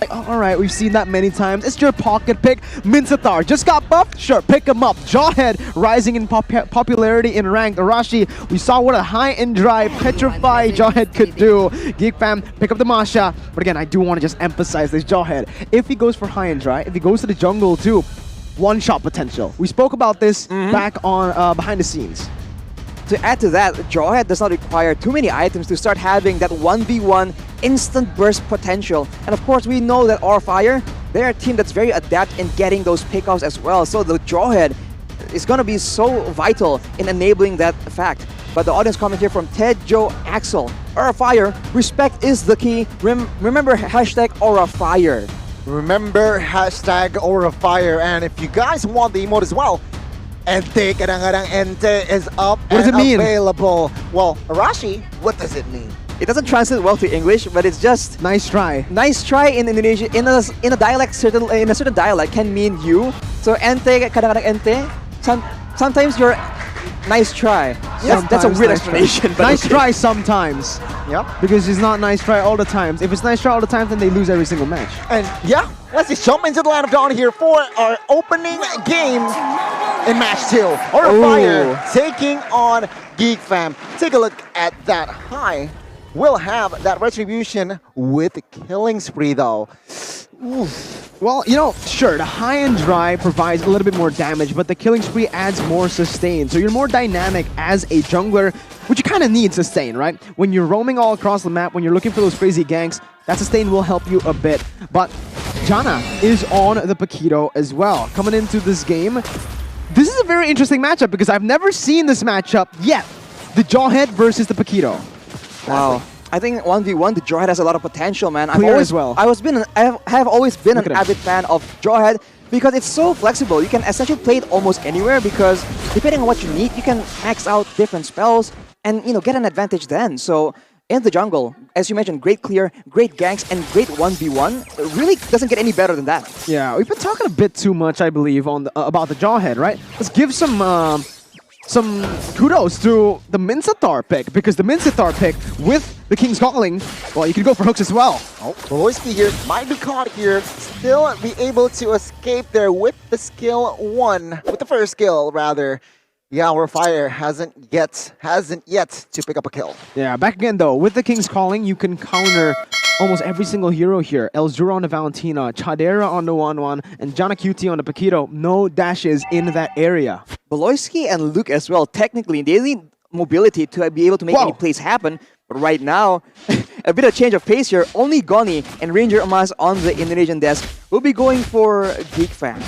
like, oh, all right, we've seen that many times. It's your pocket pick. Minsatar just got buffed. Sure, pick him up. Jawhead rising in popularity in ranked. Arashi, we saw what a high and dry petrify Jawhead could do. Geek fam, pick up the Masha. But again, I do want to just emphasize this Jawhead. If he goes for high and dry, if he goes to the jungle too, one-shot potential. We spoke about this back on behind the scenes. To add to that, Jawhead does not require too many items to start having that 1v1 instant burst potential. And of course, we know that Aura Fire, they're a team that's very adept in getting those pickoffs as well. So the Jawhead is going to be so vital in enabling that fact. But the audience comment here from Ted Joe Axel. Aura Fire, respect is the key. Remember hashtag Aura Fire. Remember hashtag Aura Fire. And if you guys want the emote as well, Ente, kadang-kadang Ente is up what and does it mean? available. Well, Arashi, what does it mean? It doesn't translate well to English, but it's just nice try. Nice try in Indonesia. In a dialect, in a certain dialect can mean you. So Ente, kadang-kadang Ente. Sometimes you're nice try. Yes, that's a weird explanation. But nice try sometimes. Yep. Because it's not nice try all the times. If it's nice try all the time, then they lose every single match. And yeah, let's just jump into the Land of Dawn here for our opening game in match 2. Aura Fire taking on Geek Fam. Take a look at that high. We'll have that retribution with Killing Spree though. Oof. Well, you know, sure, the high and dry provides a little bit more damage, but the Killing Spree adds more sustain. So you're more dynamic as a jungler, which you kind of need sustain, right? When you're roaming all across the map, when you're looking for those crazy ganks, that sustain will help you a bit. But Janna is on the Paquito as well. Coming into this game, this is a very interesting matchup because I've never seen this matchup yet. The Jawhead versus the Paquito. Wow. I think 1v1, the Jawhead has a lot of potential, man. I have always been an avid fan of Jawhead because it's so flexible. You can essentially play it almost anywhere because depending on what you need, you can max out different spells and get an advantage then. So in the jungle, as you mentioned, great clear, great ganks, and great 1v1. It really doesn't get any better than that. Yeah, we've been talking a bit too much, I believe, on about the Jawhead, right? Let's give some kudos to the Minsatar pick, because the Minsatar pick with the King's Calling, well, you can go for hooks as well. Oh, Beloyski here might be caught here, still be able to escape there with the skill 1, with the first skill rather. Yeah, Aura Fire hasn't yet to pick up a kill. Yeah, back again though, with the King's Calling, you can counter almost every single hero here. Elzura on the Valentina, Chadera on the 1-1, and Janna QT on the Paquito. No dashes in that area. Beloyski and Luke as well, technically, they need mobility to be able to make any plays happen. But right now, a bit of change of pace here. Only Goni and Ranger Amas on the Indonesian desk will be going for Geek Fam.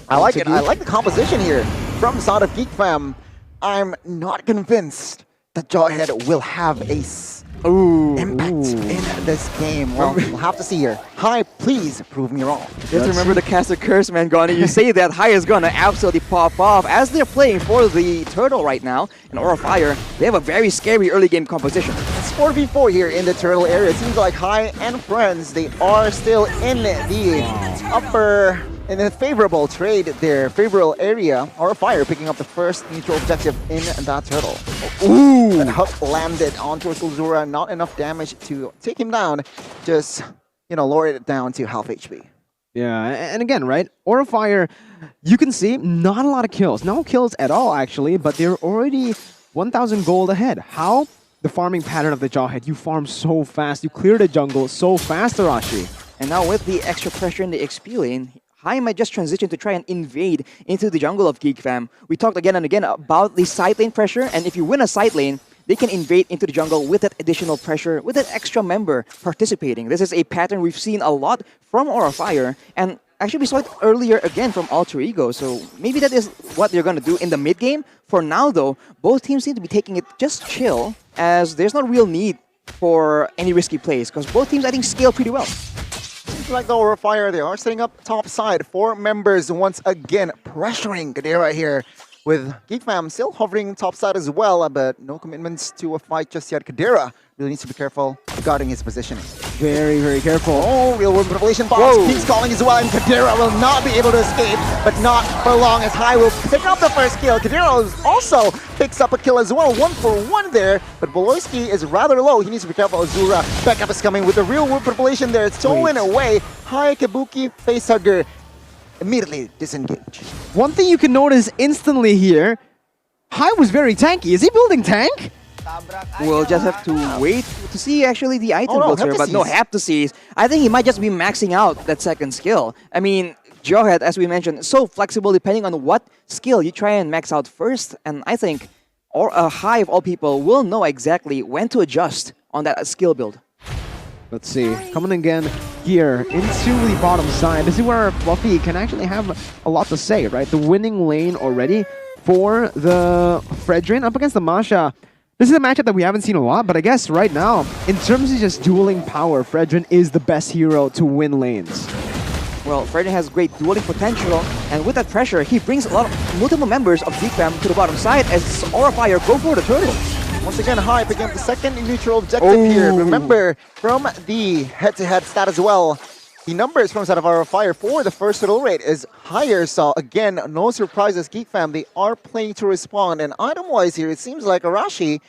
I like it. I like the composition here from the side of Geek Fam. I'm not convinced that Jawhead will have a impact in this game. Well, we'll have to see here. Hi, please prove me wrong. You have to remember to cast a curse, man, Goni. You say that High is gonna absolutely pop off as they're playing for the Turtle right now. And Aura Fire, they have a very scary early game composition. It's 4v4 here in the Turtle area. It seems like High and friends, they are still in the upper, in the favorable trade there, favorable area. Aura Fire picking up the first neutral objective in that Turtle. Ooh! And hook landed onto Elzura. Not enough damage to take him down. Just, lower it down to half HP. Yeah, and again, right? Aura Fire, you can see not a lot of kills. No kills at all, actually, but they're already 1,000 gold ahead. How? The farming pattern of the Jawhead. You farm so fast. You clear the jungle so fast, Arashi. And now with the extra pressure in the XP lane, High might just transition to try and invade into the jungle of Geek Fam. We talked again and again about the side lane pressure, and if you win a side lane, they can invade into the jungle with that additional pressure, with that extra member participating. This is a pattern we've seen a lot from Aura Fire, and actually we saw it earlier again from Alter Ego, so maybe that is what they're going to do in the mid game. For now though, both teams seem to be taking it just chill, as there's no real need for any risky plays, because both teams I think scale pretty well. Seems like the Aura Fire, they are setting up top side. 4 members once again pressuring Kadera here. with Geek Fam still hovering topside as well, but no commitments to a fight just yet. Kadira really needs to be careful regarding his positioning. Very, very careful. Oh, real world manipulation box. Peak's calling as well, and Kadira will not be able to escape, but not for long as High will pick up the first kill. Kadira also picks up a kill as well, 1-for-1 there, but Boloyski is rather low. He needs to be careful. Azura, backup is coming with the real world manipulation there. It's stolen away. High, Kabuki, Facehugger immediately disengage. One thing you can notice instantly here, High was very tanky. Is he building tank? We'll just have to wait to see actually the item builds here, but no, have to see. I think he might just be maxing out that second skill. I mean, Jawhead, as we mentioned, so flexible depending on what skill you try and max out first, and I think a High of all people will know exactly when to adjust on that skill build. Let's see. Coming again here into the bottom side. This is where Fluffy can actually have a lot to say, right? The winning lane already for the Fredrin up against the Masha. This is a matchup that we haven't seen a lot, but I guess right now, in terms of just dueling power, Fredrin is the best hero to win lanes. Well, Fredrin has great dueling potential, and with that pressure, he brings a lot of multiple members of GEEK Fam to the bottom side as Aura Fire go for the turtle. Once again, High picking up the second neutral objective here. Remember, from the head-to-head stat as well, the numbers from side of Aura Fire for the first hurdle rate is higher. So again, no surprises, Geek Fam. They are playing to respond. And item-wise here, it seems like Arashi,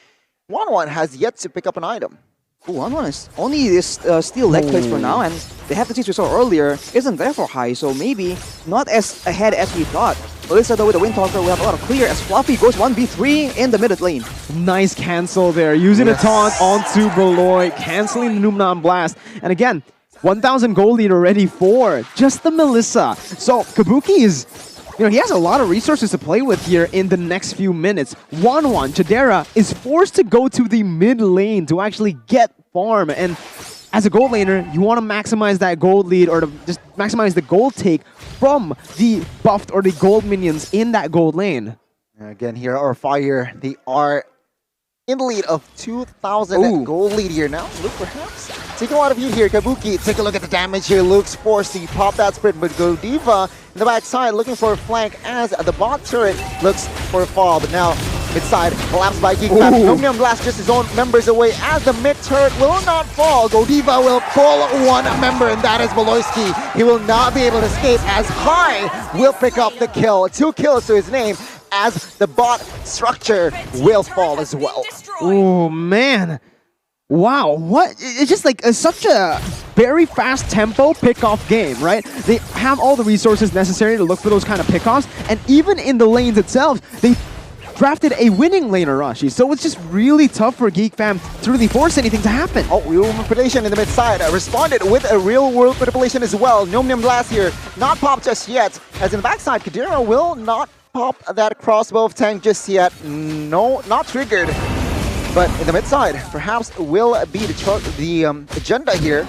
1-1 has yet to pick up an item. 1-1 is only this steel leg plates for now, and the half we saw earlier isn't there for High, so maybe not as ahead as we thought. Alyssa, though, with the Windtalker will have a lot of clear as Fluffy goes 1v3 in the mid lane. Nice cancel there, using a taunt onto Beloy, canceling the Numnon Blast. And again, 1,000 gold lead already for just the Melissa. So Kabuki is, he has a lot of resources to play with here in the next few minutes. 1-1, Chidera is forced to go to the mid lane to actually get farm. And as a gold laner, you want to maximize that gold lead or to just maximize the gold take from the buffed or the gold minions in that gold lane. Again, here are Fire. They are in the lead of 2,000 gold lead here now. Luke, perhaps taking a lot of heat here. Kabuki, take a look at the damage here. Luke's forced to pop that sprint, but Godiva in the backside looking for a flank as the bot turret looks for a fall. But now mid-side collapsed by Geek Fam. Nomium Blast just his own members away as the mid turret will not fall. Godiva will pull one member, and that is Boloyski. He will not be able to escape as High will pick up the kill. 2 kills to his name as the bot structure will fall as well. Oh man. Wow, what? It's just like such a very fast tempo pickoff game, right? They have all the resources necessary to look for those kind of pickoffs, and even in the lanes itself, they drafted a winning lane Arashi, so it's just really tough for Geek Fam to really force anything to happen. Oh, real world manipulation in the mid side responded with a real world manipulation as well. Nomium Blast here, not popped just yet, as in the backside, Kadira will not pop that crossbow of tank just yet. No, not triggered. But in the mid side, perhaps will be the agenda here.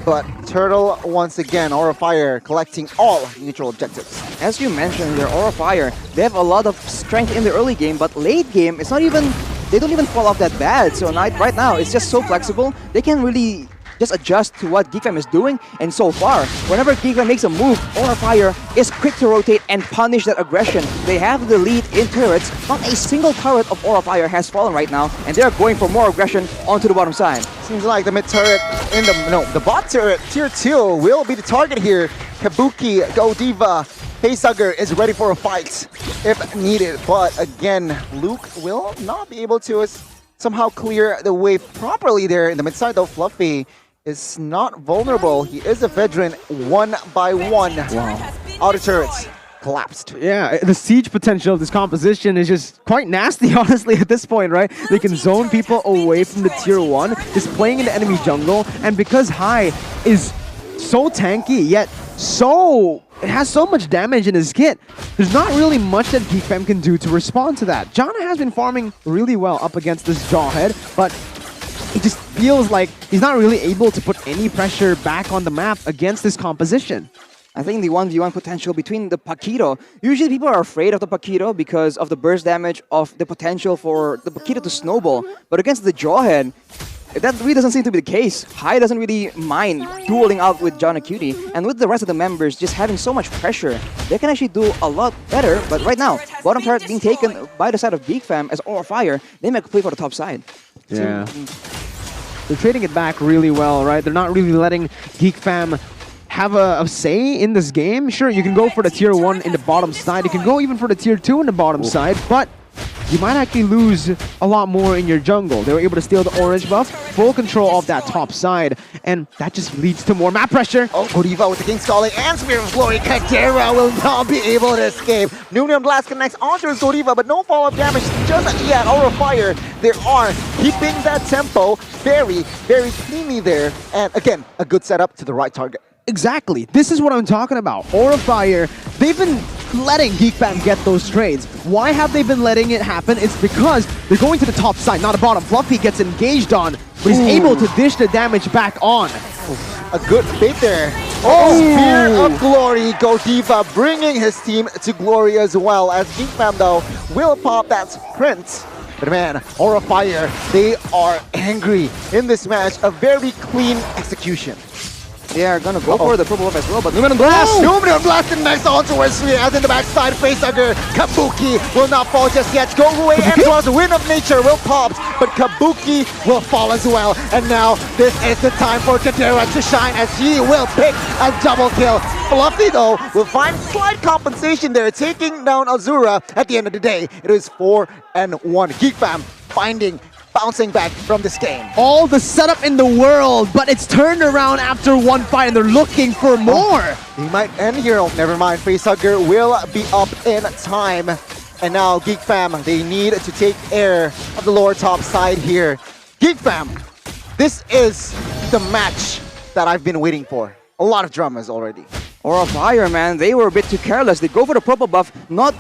But Turtle, once again, Aura Fire collecting all neutral objectives. As you mentioned, their Aura Fire, they have a lot of strength in the early game, but late game, it's not even, they don't even fall off that bad. So right now, it's just so flexible, they can really just adjust to what Geek Fam is doing, and so far, whenever Geek Fam makes a move, Aura Fire is quick to rotate and punish that aggression. They have the lead in turrets. Not a single turret of Aura Fire has fallen right now, and they're going for more aggression onto the bottom side. Seems like the mid turret the bot turret, tier 2, will be the target here. Kabuki, Godiva, Facehugger is ready for a fight if needed, but again, Luke will not be able to somehow clear the way properly there in the mid side, though. Fluffy is not vulnerable. He is a veteran 1 by 1. Wow. Outer turrets collapsed. Yeah, the siege potential of this composition is just quite nasty, honestly, at this point, right? They can zone people away from the tier 1, just playing in the enemy jungle, and because High is so tanky, yet it has so much damage in his kit, there's not really much that Geek Fam can do to respond to that. Jana has been farming really well up against this Jawhead, but it just feels like he's not really able to put any pressure back on the map against this composition. I think the 1v1 potential between the Paquito, usually people are afraid of the Paquito because of the burst damage of the potential for the Paquito to snowball, but against the Jawhead, that really doesn't seem to be the case. Hai doesn't really mind dueling out with John Acuity, and with the rest of the members just having so much pressure, they can actually do a lot better. But right now, bottom turret being taken by the side of GEEK Fam as Aura Fire, they make a play for the top side. Yeah. They're trading it back really well, right? They're not really letting GEEK Fam have a say in this game. Sure, you can go for the tier 1 in the bottom side. You can go even for the tier 2 in the bottom side, but you might actually lose a lot more in your jungle. They were able to steal the orange buff, full control of that top side, and that just leads to more map pressure. Oh, Godiva with the King's Calling and Spear of Glory. Kadera will not be able to escape. Numium Blast connects onto his Godiva, but no follow-up damage just yet. Aura Fire, they are keeping that tempo very, very cleanly there. And again, a good setup to the right target. Exactly. This is what I'm talking about. Aura Fire, they've been letting GEEK Fam get those trades. Why have they been letting it happen? It's because they're going to the top side, not the bottom. Fluffy gets engaged on, but he's able to dish the damage back on. A good bait there. Oh, Spear of Glory. Godiva bringing his team to glory as well. As GEEK Fam, though, will pop that sprint. But man, Aura Fire, they are angry in this match. A very clean execution. They are gonna go for the purple buff as well, but Numium Blast! Numium Blast next onto Wesley, as in the backside, facehugger. Kabuki will not fall just yet. Go away, and towards the Wind of Nature will pop, but Kabuki will fall as well. And now this is the time for Kadera to shine, as he will pick a double kill. Fluffy, though, will find slight compensation there, taking down Azura. At the end of the day, it is 4-1. GEEK Fam bouncing back from this game. All the setup in the world, but it's turned around after one fight and they're looking for more. He might end here. Oh, never mind. Facehugger will be up in time. And now GEEK Fam, they need to take air of the lower top side here. GEEK Fam, this is the match that I've been waiting for. A lot of dramas already. Aura Fire, man, they were a bit too careless. They go for the purple buff, not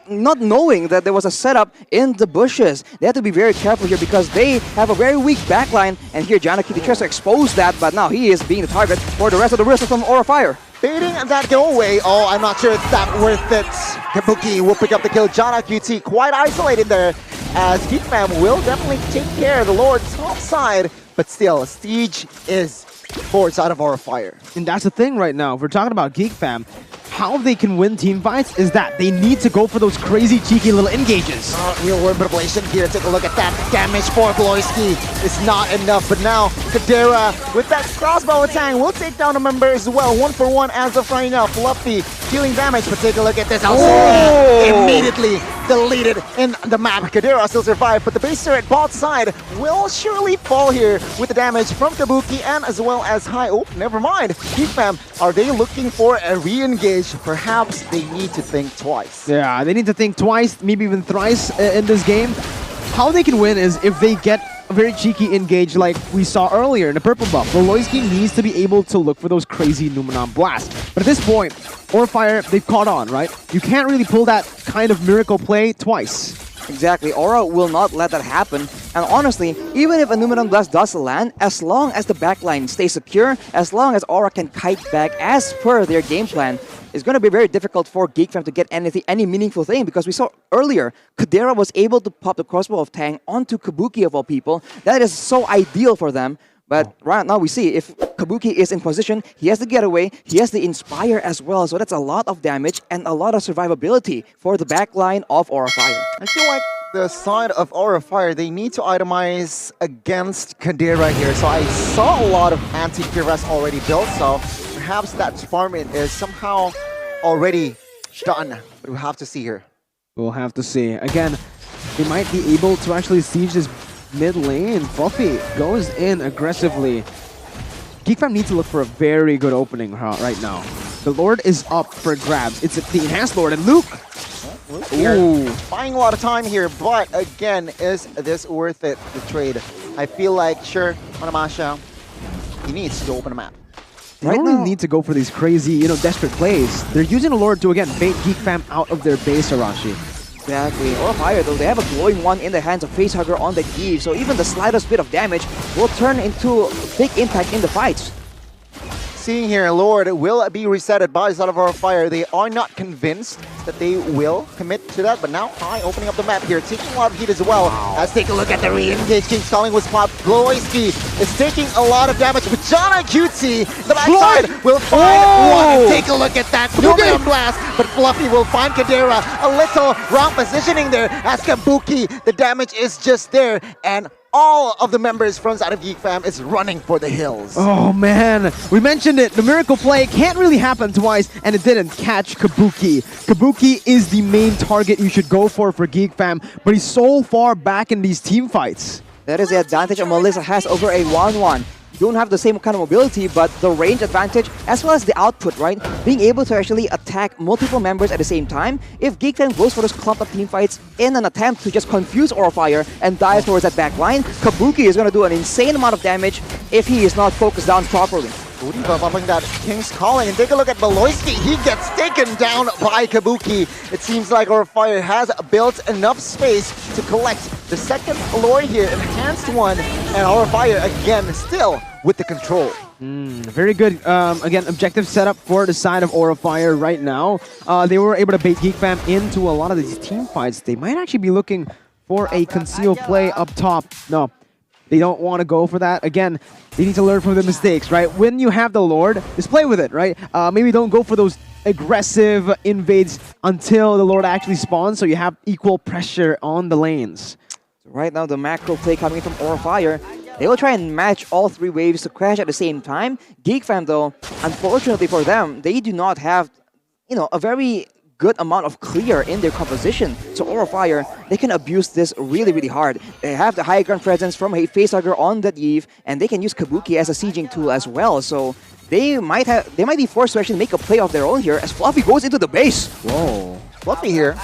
knowing that there was a setup in the bushes. They have to be very careful here because they have a very weak backline. And here, Janaki tries to expose that, but now he is being the target for the rest of the risk from Aura Fire. Baiting that go away. Oh, I'm not sure it's that worth it. Kabuki will pick up the kill. Jana QT quite isolated there, as GEEK Fam will definitely take care of the lower top side. But still, Siege is forward side of Aura Fire. And that's the thing right now. If we're talking about GEEK Fam, how they can win team fights is that they need to go for those crazy, cheeky little engages. Real Worm Ablation here. Take a look at that. Damage for Bloisky is not enough. But now, Kadera with that crossbow attack will take down a member as well. 1-for-1 as of right now. Fluffy dealing damage, but take a look at this. Immediately deleted in the map. Kadera still survived, but the base turret bot side will surely fall here with the damage from Kabuki and as well as Hai. Oh, never mind. GEEK Fam, are they looking for a re-engage? Perhaps they need to think twice. Yeah, they need to think twice, maybe even thrice in this game. How they can win is if they get a very cheeky engage like we saw earlier in the purple buff. Voloisky needs to be able to look for those crazy Numenon blasts. But at this point, Aura Fire, they've caught on, right? You can't really pull that kind of miracle play twice. Exactly, Aura will not let that happen. And honestly, even if a Numenon Blast does land, as long as the backline stays secure, as long as Aura can kite back as per their game plan, it's going to be very difficult for GEEK Fam to get any meaningful thing, because we saw earlier, Kadera was able to pop the crossbow of Tang onto Kabuki of all people. That is so ideal for them. But right now we see if Kabuki is in position, he has the getaway, he has the Inspire as well. So that's a lot of damage and a lot of survivability for the backline of Aura Fire. I feel like the side of Aura Fire, they need to itemize against Kadera here. So I saw a lot of anti-Kiras already built, so perhaps that farming is somehow already done. But we'll have to see here. We'll have to see. Again, they might be able to actually siege this mid lane. Fluffy goes in aggressively. GEEK Fam needs to look for a very good opening right now. The Lord is up for grabs. It's the Enhanced Lord, and Luke. Ooh, buying a lot of time here, but again, is this worth it, the trade? I feel like, sure, Manamasha, he needs to open a map. They don't really need to go for these crazy, desperate plays. They're using the Lord to, again, bait GEEK Fam out of their base, Arashi. Exactly. Aura Fire, though, they have a glowing one in the hands of Facehugger on the Eve, so even the slightest bit of damage will turn into big impact in the fights. Seeing here, Lord will be resetted by Son of Our Fire. They are not convinced that they will commit to that, but now High opening up the map here, taking a lot of heat as well. Let's take a look at the re-engage. King's Calling was popped. Gloisky is taking a lot of damage, but Jana Cutesy, the backside, will find one. Take a look at that. Numenum Blast, but Fluffy will find Kadera. A little wrong positioning there as Kabuki. The damage is just there, and all of the members from side of Geek Fam is running for the hills. Oh man, we mentioned it. The miracle play can't really happen twice, and it didn't catch Kabuki. Kabuki is the main target you should go for Geek Fam, but he's so far back in these team fights. That is the advantage of Melissa has over a 1-1. You don't have the same kind of mobility, but the range advantage as well as the output, right? Being able to actually attack multiple members at the same time. If Geek Fam goes for those clump of team fights in an attempt to just confuse Aura Fire and dive towards that back line, Kabuki is going to do an insane amount of damage if he is not focused down properly. Godiva bumping that King's Calling, and take a look at Beloyski. He gets taken down by Kabuki. It seems like Aura Fire has built enough space to collect the second lore here, enhanced one, and Aura Fire again still with the control. Very good, again, objective setup for the side of Aura Fire right now. They were able to bait Geek Fam into a lot of these team fights. They might actually be looking for a concealed play up top. No, they don't want to go for that. Again, they need to learn from the mistakes, right? When you have the Lord, just play with it, right? Maybe don't go for those aggressive invades until the Lord actually spawns, so you have equal pressure on the lanes. Right now, the macro play coming from Aura Fire. They will try and match all three waves to crash at the same time. Geek Fam, though, unfortunately for them, they do not have, a very good amount of clear in their composition. So Aura Fire, they can abuse this really, really hard. They have the high ground presence from a facehugger on that Eve, and they can use Kabuki as a sieging tool as well. So they might be forced to actually make a play of their own here as Fluffy goes into the base. Whoa. Fluffy here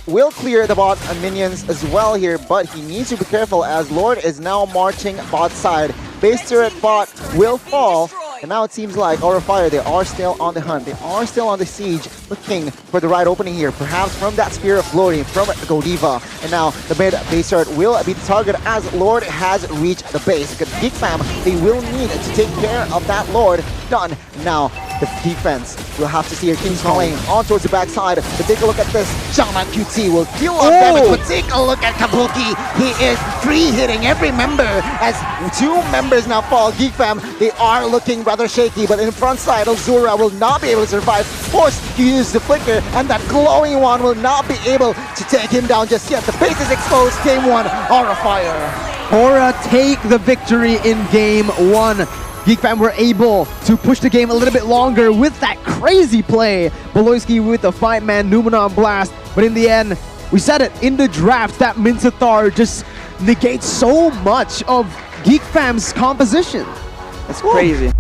will clear the bot minions as well here, but he needs to be careful as Lord is now marching bot side. Base turret bot will fall, and now it seems like Aura Fire, they are still on the hunt. They are still on the siege, looking for the right opening here, perhaps from that Spear of Glory from Godiva. And now the mid base turret will be the target as Lord has reached the base. Because Geek Fam, they will need to take care of that Lord. Done. Now the defense will have to see her King's Calling on towards the backside. But take a look at this. Shaman QT will deal a lot of damage, but take a look at Kabuki. He is free hitting every member as two members now fall. Geek Fam, they are looking rather shaky, but in front side, Ozura will not be able to survive. Forced to use the flicker, and that glowing one will not be able to take him down just yet. The base is exposed. Game 1, Aura Fire. Aura take the victory in Game 1. Geek Fam were able to push the game a little bit longer with that crazy play. Beloyski with the 5-man Numenor Blast. But in the end, we said it, in the draft, that Minsathar just negates so much of Geek Fam's composition. That's crazy.